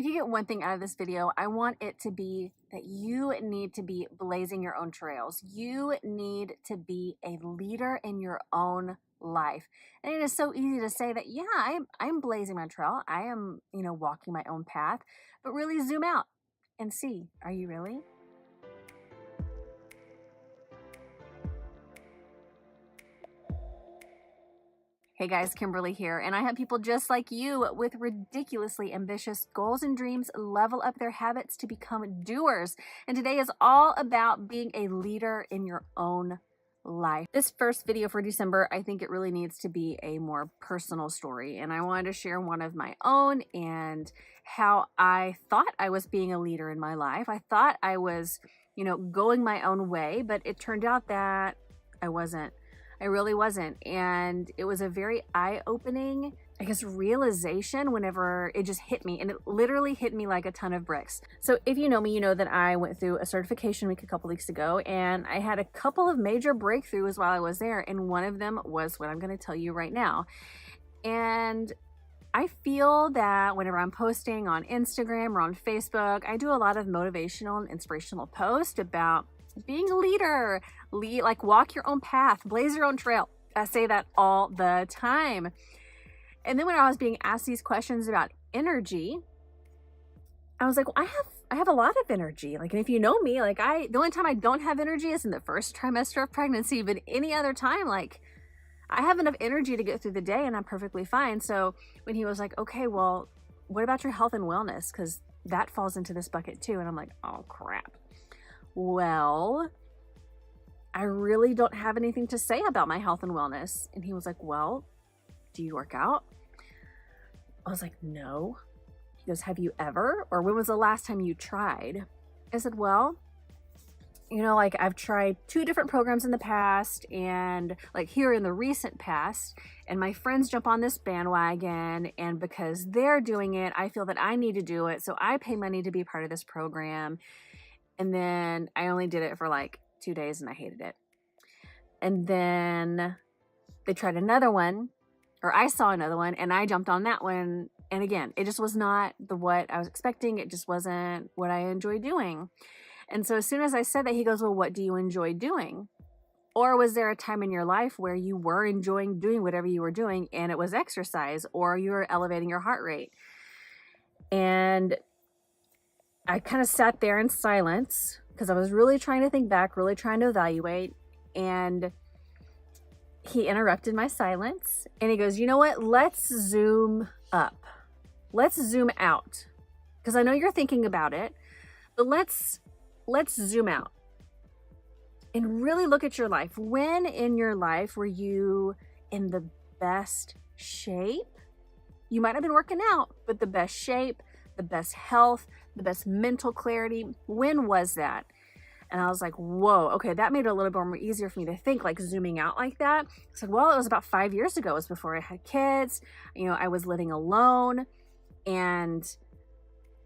If you get one thing out of this video, I want it to be that you need to be blazing your own trails. You need to be a leader in your own life. And it is so easy to say that, yeah, I'm blazing my trail. I am, walking my own path, but really zoom out and see, are you really? Hey guys, Kimberly here, and I have people just like you with ridiculously ambitious goals and dreams level up their habits to become doers. And today is all about being a leader in your own life. This first video for December, I think it really needs to be a more personal story, and I wanted to share one of my own and how I thought I was being a leader in my life. I thought I was, going my own way, but it turned out that I wasn't. I really wasn't. And it was a very eye-opening, realization whenever it just hit me. And it literally hit me like a ton of bricks. So if you know me, you know that I went through a certification week a couple weeks ago, and I had a couple of major breakthroughs while I was there. And one of them was what I'm going to tell you right now. And I feel that whenever I'm posting on Instagram or on Facebook, I do a lot of motivational and inspirational posts about being a leader, walk your own path, blaze your own trail. I say that all the time. And then when I was being asked these questions about energy, I was like, well, I have a lot of energy. And if you know me, the only time I don't have energy is in the first trimester of pregnancy, but any other time, I have enough energy to get through the day and I'm perfectly fine. So when he was like, okay, well, what about your health and wellness? Because that falls into this bucket too. And I'm like, oh crap. Well, I really don't have anything to say about my health and wellness. And he was like, well, do you work out? I was like, no. He goes, have you ever? Or when was the last time you tried? I said, well, I've tried 2 different programs in the past and here in the recent past, and my friends jump on this bandwagon, and because they're doing it, I feel that I need to do it. So I pay money to be part of this program. And then I only did it for 2 days and I hated it. And then they tried another one, or I saw another one and I jumped on that one. And again, it just was not what I was expecting. It just wasn't what I enjoy doing. And so as soon as I said that, he goes, well, what do you enjoy doing? Or was there a time in your life where you were enjoying doing whatever you were doing and it was exercise, or you were elevating your heart rate? And I kind of sat there in silence because I was really trying to think back, really trying to evaluate. And he interrupted my silence and he goes, you know what? Let's zoom up. Let's zoom out. Because I know you're thinking about it, but let's zoom out and really look at your life. When in your life were you in the best shape? You might have been working out, but the best shape, the best health, the best mental clarity. When was that? And I was like, whoa, okay, that made it a little bit more easier for me to think, zooming out like that. I said, well, it was about 5 years ago. It was before I had kids. I was living alone and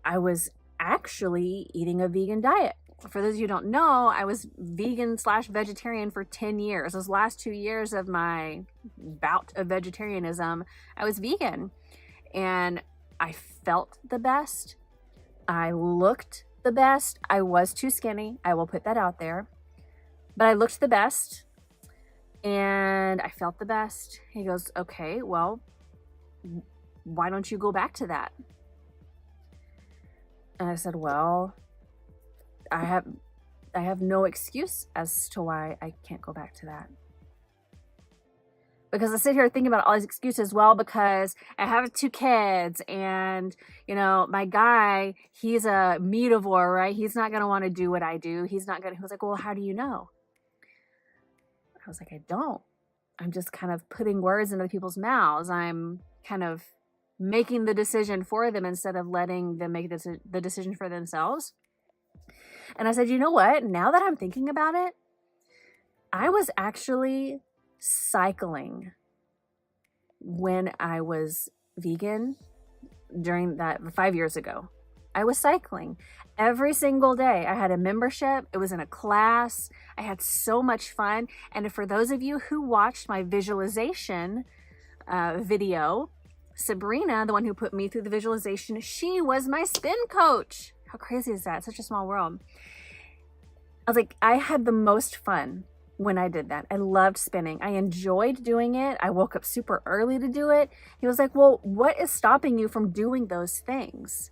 I was actually eating a vegan diet. For those of you who don't know, I was vegan/vegetarian for 10 years. Those last 2 years of my bout of vegetarianism, I was vegan. And I felt the best. I looked the best. I was too skinny. I will put that out there. But I looked the best and I felt the best. He goes, okay, well, why don't you go back to that? And I said, well, I have no excuse as to why I can't go back to that. Because I sit here thinking about all these excuses. Well, because I have 2 kids and, my guy, he's a meativore, right? He's not going to want to do what I do. He was like, well, how do you know? I was like, I don't. I'm just kind of putting words into people's mouths. I'm kind of making the decision for them instead of letting them make the decision for themselves. And I said, you know what? Now that I'm thinking about it, I was actually cycling when I was vegan during that 5 years ago. I was cycling every single day. I had a membership. It was in a class. I had so much fun. And for those of you who watched my visualization video, Sabrina, the one who put me through the visualization, she was my spin coach. How crazy is that? Such a small world. I was like, I had the most fun when I did that. I loved spinning. I enjoyed doing it. I woke up super early to do it. He was like, well, what is stopping you from doing those things?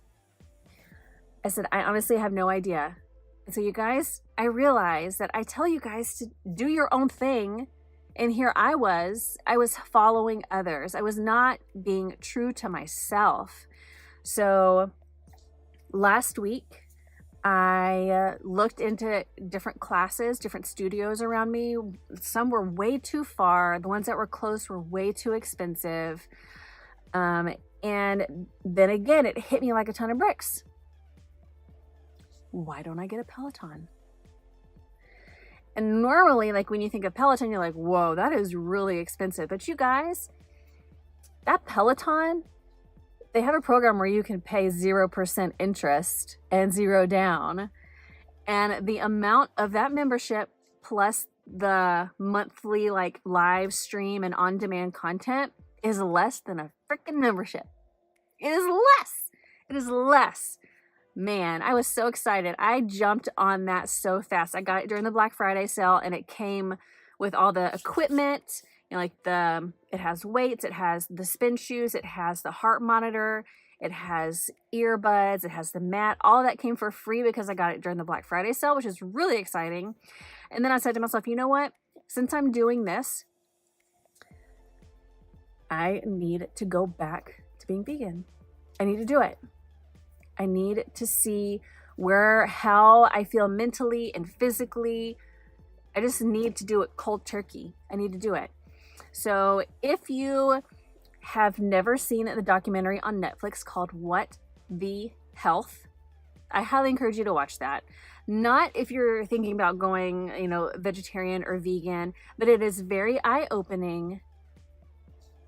I said, I honestly have no idea. And so you guys, I realized that I tell you guys to do your own thing. And here I was following others. I was not being true to myself. So last week, I looked into different classes, different studios around me. Some were way too far. The ones that were close were way too expensive. And then again, it hit me like a ton of bricks. Why don't I get a Peloton? And normally, like when you think of Peloton, you're like, whoa, that is really expensive. But you guys, that Peloton, they have a program where you can pay 0% interest and 0 down. And the amount of that membership plus the monthly like live stream and on-demand content is less than a freaking membership. It is less. It is less. Man, I was so excited. I jumped on that so fast. I got it during the Black Friday sale, and it came with all the equipment. You know, like it has weights, it has the spin shoes, it has the heart monitor, it has earbuds, it has the mat. All of that came for free because I got it during the Black Friday sale, which is really exciting. And then I said to myself, you know what? Since I'm doing this, I need to go back to being vegan. I need to do it. I need to see how I feel mentally and physically. I just need to do it cold turkey. I need to do it. So if you have never seen the documentary on Netflix called What the Health, I highly encourage you to watch that. Not if you're thinking about going, vegetarian or vegan, but it is very eye-opening,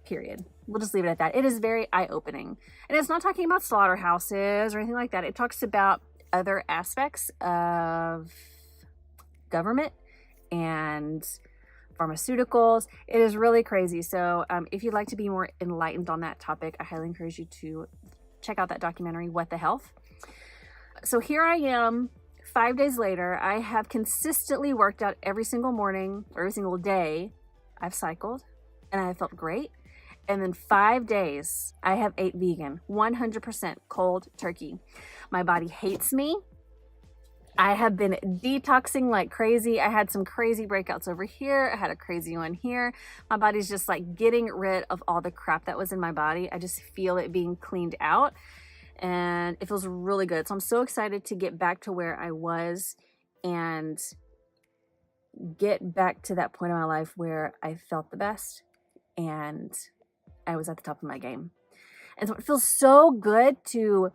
period. We'll just leave it at that. It is very eye-opening. And it's not talking about slaughterhouses or anything like that. It talks about other aspects of government and pharmaceuticals. It is really crazy. So if you'd like to be more enlightened on that topic, I highly encourage you to check out that documentary, What the Health. So here I am, 5 days later. I have consistently worked out every single morning, or every single day. I've cycled and I have felt great. And then 5 days, I have ate vegan, 100% cold turkey. My body hates me. I have been detoxing like crazy. I had some crazy breakouts over here. I had a crazy one here. My body's just like getting rid of all the crap that was in my body. I just feel it being cleaned out and it feels really good. So I'm so excited to get back to where I was and get back to that point in my life where I felt the best and I was at the top of my game. And so it feels so good to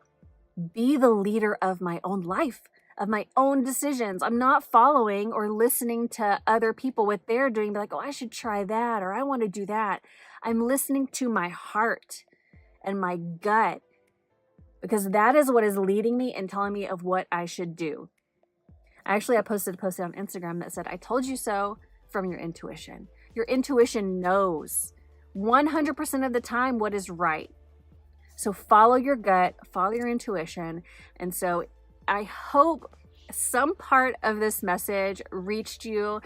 be the leader of my own life, of my own decisions. I'm not following or listening to other people, what they're doing, be like, oh, I should try that, or I want to do that. I'm listening to my heart and my gut, because that is what is leading me and telling me of what I should do. I posted a post on Instagram that said, I told you so from your intuition. Your intuition knows 100% of the time what is right. So follow your gut, follow your intuition. And so I hope some part of this message reached you.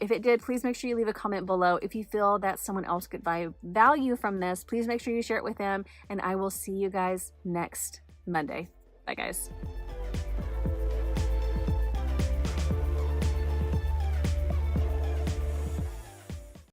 If it did, please make sure you leave a comment below. If you feel that someone else could buy value from this, please make sure you share it with them. And I will see you guys next Monday. Bye, guys.